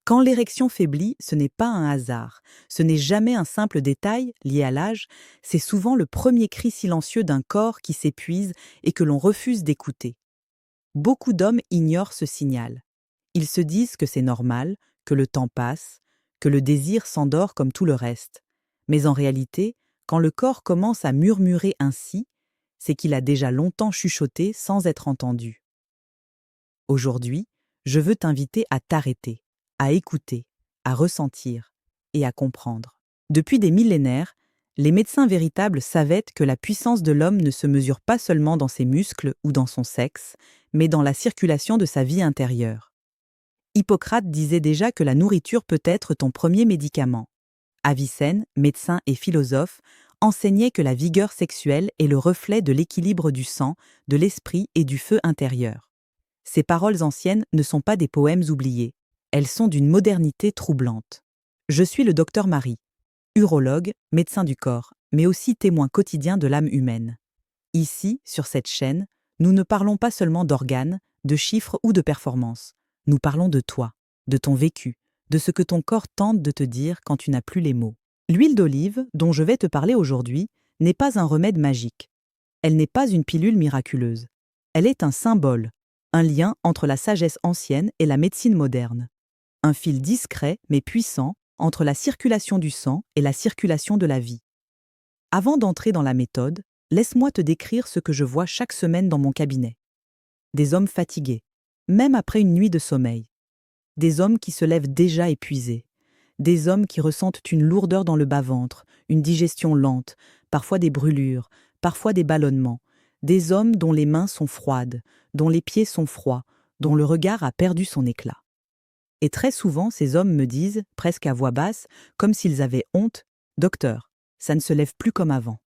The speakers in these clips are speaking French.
Quand l'érection faiblit, ce n'est pas un hasard, ce n'est jamais un simple détail lié à l'âge, c'est souvent le premier cri silencieux d'un corps qui s'épuise et que l'on refuse d'écouter. Beaucoup d'hommes ignorent ce signal. Ils se disent que c'est normal, que le temps passe, que le désir s'endort comme tout le reste. Mais en réalité, quand le corps commence à murmurer ainsi, c'est qu'il a déjà longtemps chuchoté sans être entendu. Aujourd'hui, je veux t'inviter à t'arrêter, à écouter, à ressentir et à comprendre. Depuis des millénaires, les médecins véritables savaient que la puissance de l'homme ne se mesure pas seulement dans ses muscles ou dans son sexe, mais dans la circulation de sa vie intérieure. Hippocrate disait déjà que la nourriture peut être ton premier médicament. Avicenne, médecin et philosophe, enseignait que la vigueur sexuelle est le reflet de l'équilibre du sang, de l'esprit et du feu intérieur. Ces paroles anciennes ne sont pas des poèmes oubliés, elles sont d'une modernité troublante. Je suis le docteur Marie, urologue, médecin du corps, mais aussi témoin quotidien de l'âme humaine. Ici, sur cette chaîne, nous ne parlons pas seulement d'organes, de chiffres ou de performances. Nous parlons de toi, de ton vécu, de ce que ton corps tente de te dire quand tu n'as plus les mots. L'huile d'olive, dont je vais te parler aujourd'hui, n'est pas un remède magique. Elle n'est pas une pilule miraculeuse. Elle est un symbole, un lien entre la sagesse ancienne et la médecine moderne. Un fil discret mais puissant entre la circulation du sang et la circulation de la vie. Avant d'entrer dans la méthode, laisse-moi te décrire ce que je vois chaque semaine dans mon cabinet. Des hommes fatigués, même après une nuit de sommeil. Des hommes qui se lèvent déjà épuisés. Des hommes qui ressentent une lourdeur dans le bas-ventre, une digestion lente, parfois des brûlures, parfois des ballonnements. Des hommes dont les mains sont froides, dont les pieds sont froids, dont le regard a perdu son éclat. Et très souvent, ces hommes me disent, presque à voix basse, comme s'ils avaient honte, « Docteur, ça ne se lève plus comme avant. »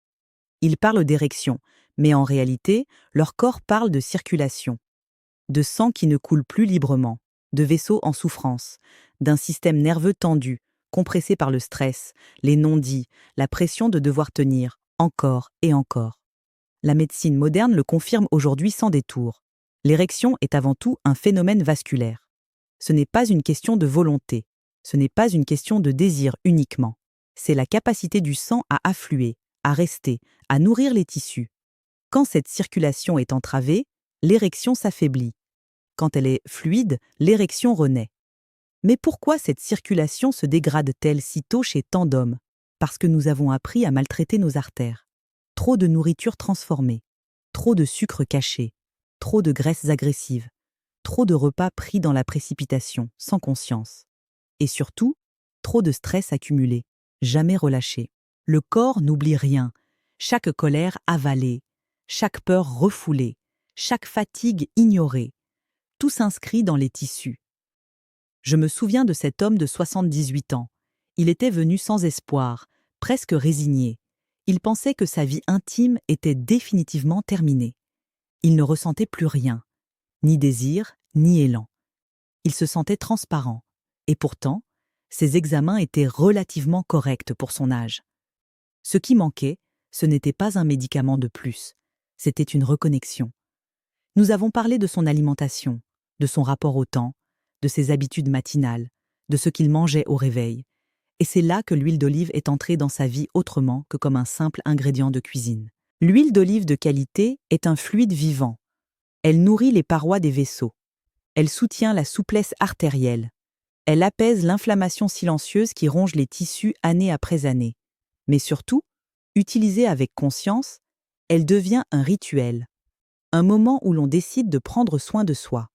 Ils parlent d'érection, mais en réalité, leur corps parle de circulation, de sang qui ne coule plus librement, de vaisseaux en souffrance, d'un système nerveux tendu, compressé par le stress, les non-dits, la pression de devoir tenir, encore et encore. La médecine moderne le confirme aujourd'hui sans détour. L'érection est avant tout un phénomène vasculaire. Ce n'est pas une question de volonté, ce n'est pas une question de désir uniquement. C'est la capacité du sang à affluer, à rester, à nourrir les tissus. Quand cette circulation est entravée, l'érection s'affaiblit. Quand elle est fluide, l'érection renaît. Mais pourquoi cette circulation se dégrade-t-elle si tôt chez tant d'hommes? Parce que nous avons appris à maltraiter nos artères. Trop de nourriture transformée, trop de sucre caché, trop de graisses agressives, trop de repas pris dans la précipitation, sans conscience. Et surtout, trop de stress accumulé, jamais relâché. Le corps n'oublie rien, chaque colère avalée, chaque peur refoulée, chaque fatigue ignorée. Tout s'inscrit dans les tissus. Je me souviens de cet homme de 78 ans. Il était venu sans espoir, presque résigné. Il pensait que sa vie intime était définitivement terminée. Il ne ressentait plus rien, ni désir, ni élan. Il se sentait transparent. Et pourtant, ses examens étaient relativement corrects pour son âge. Ce qui manquait, ce n'était pas un médicament de plus, c'était une reconnexion. Nous avons parlé de son alimentation, de son rapport au temps, de ses habitudes matinales, de ce qu'il mangeait au réveil. Et c'est là que l'huile d'olive est entrée dans sa vie autrement que comme un simple ingrédient de cuisine. L'huile d'olive de qualité est un fluide vivant. Elle nourrit les parois des vaisseaux. Elle soutient la souplesse artérielle. Elle apaise l'inflammation silencieuse qui ronge les tissus année après année. Mais surtout, utilisée avec conscience, elle devient un rituel. Un moment où l'on décide de prendre soin de soi.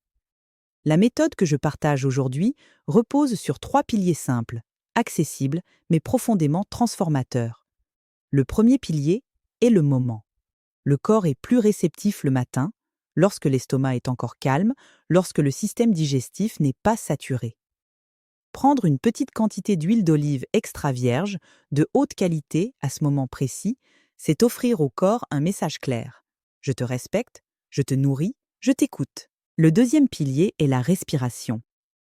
La méthode que je partage aujourd'hui repose sur 3 piliers simples, accessibles mais profondément transformateurs. Le premier pilier est le moment. Le corps est plus réceptif le matin, lorsque l'estomac est encore calme, lorsque le système digestif n'est pas saturé. Prendre une petite quantité d'huile d'olive extra vierge, de haute qualité à ce moment précis, c'est offrir au corps un message clair. Je te respecte, je te nourris, je t'écoute. Le deuxième pilier est la respiration.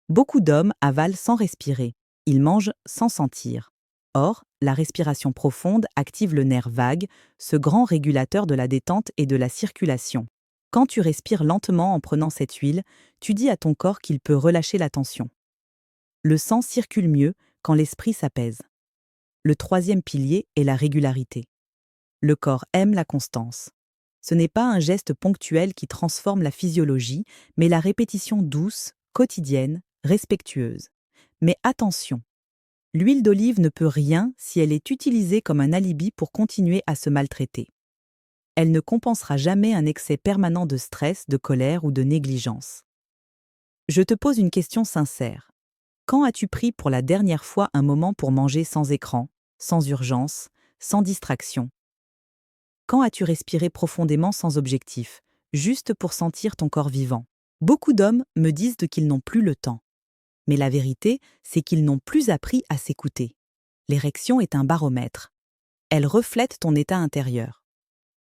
Beaucoup d'hommes avalent sans respirer. Ils mangent sans sentir. Or, la respiration profonde active le nerf vague, ce grand régulateur de la détente et de la circulation. Quand tu respires lentement en prenant cette huile, tu dis à ton corps qu'il peut relâcher la tension. Le sang circule mieux quand l'esprit s'apaise. Le troisième pilier est la régularité. Le corps aime la constance. Ce n'est pas un geste ponctuel qui transforme la physiologie, mais la répétition douce, quotidienne, respectueuse. Mais attention, l'huile d'olive ne peut rien si elle est utilisée comme un alibi pour continuer à se maltraiter. Elle ne compensera jamais un excès permanent de stress, de colère ou de négligence. Je te pose une question sincère. Quand as-tu pris pour la dernière fois un moment pour manger sans écran, sans urgence, sans distraction? Quand as-tu respiré profondément sans objectif, juste pour sentir ton corps vivant? Beaucoup d'hommes me disent qu'ils n'ont plus le temps. Mais la vérité, c'est qu'ils n'ont plus appris à s'écouter. L'érection est un baromètre. Elle reflète ton état intérieur.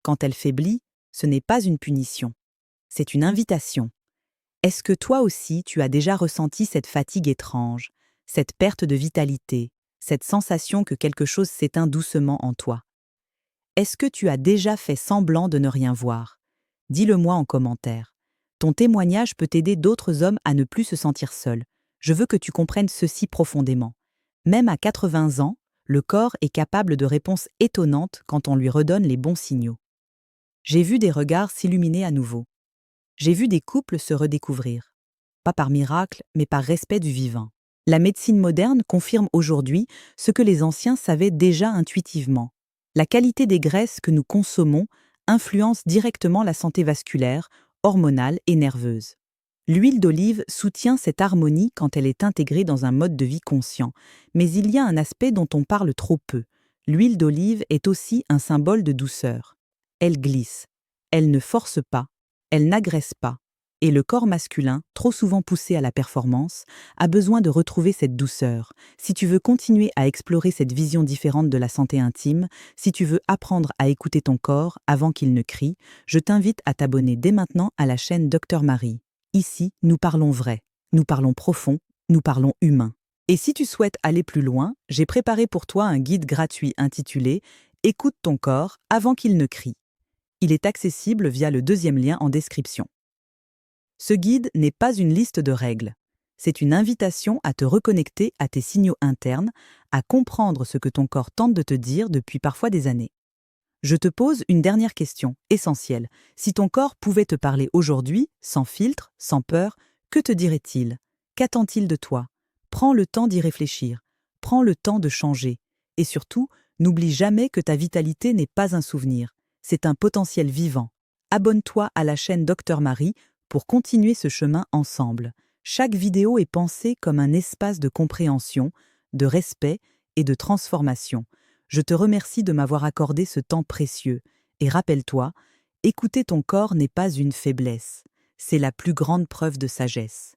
Quand elle faiblit, ce n'est pas une punition. C'est une invitation. Est-ce que toi aussi tu as déjà ressenti cette fatigue étrange, cette perte de vitalité, cette sensation que quelque chose s'éteint doucement en toi? Est-ce que tu as déjà fait semblant de ne rien voir? Dis-le-moi en commentaire. Ton témoignage peut aider d'autres hommes à ne plus se sentir seuls. Je veux que tu comprennes ceci profondément. Même à 80 ans, le corps est capable de réponses étonnantes quand on lui redonne les bons signaux. J'ai vu des regards s'illuminer à nouveau. J'ai vu des couples se redécouvrir. Pas par miracle, mais par respect du vivant. La médecine moderne confirme aujourd'hui ce que les anciens savaient déjà intuitivement. La qualité des graisses que nous consommons influence directement la santé vasculaire, hormonale et nerveuse. L'huile d'olive soutient cette harmonie quand elle est intégrée dans un mode de vie conscient, mais il y a un aspect dont on parle trop peu. L'huile d'olive est aussi un symbole de douceur. Elle glisse, elle ne force pas, elle n'agresse pas, et le corps masculin, trop souvent poussé à la performance, a besoin de retrouver cette douceur. Si tu veux continuer à explorer cette vision différente de la santé intime, si tu veux apprendre à écouter ton corps avant qu'il ne crie, je t'invite à t'abonner dès maintenant à la chaîne Dr Marie. Ici, nous parlons vrai, nous parlons profond, nous parlons humain. Et si tu souhaites aller plus loin, j'ai préparé pour toi un guide gratuit intitulé « Écoute ton corps avant qu'il ne crie ». Il est accessible via le deuxième lien en description. Ce guide n'est pas une liste de règles. C'est une invitation à te reconnecter à tes signaux internes, à comprendre ce que ton corps tente de te dire depuis parfois des années. Je te pose une dernière question, essentielle. Si ton corps pouvait te parler aujourd'hui, sans filtre, sans peur, que te dirait-il? Qu'attend-il de toi? Prends le temps d'y réfléchir. Prends le temps de changer. Et surtout, n'oublie jamais que ta vitalité n'est pas un souvenir. C'est un potentiel vivant. Abonne-toi à la chaîne Dr Marie pour continuer ce chemin ensemble. Chaque vidéo est pensée comme un espace de compréhension, de respect et de transformation. Je te remercie de m'avoir accordé ce temps précieux. Et rappelle-toi, écouter ton corps n'est pas une faiblesse, c'est la plus grande preuve de sagesse.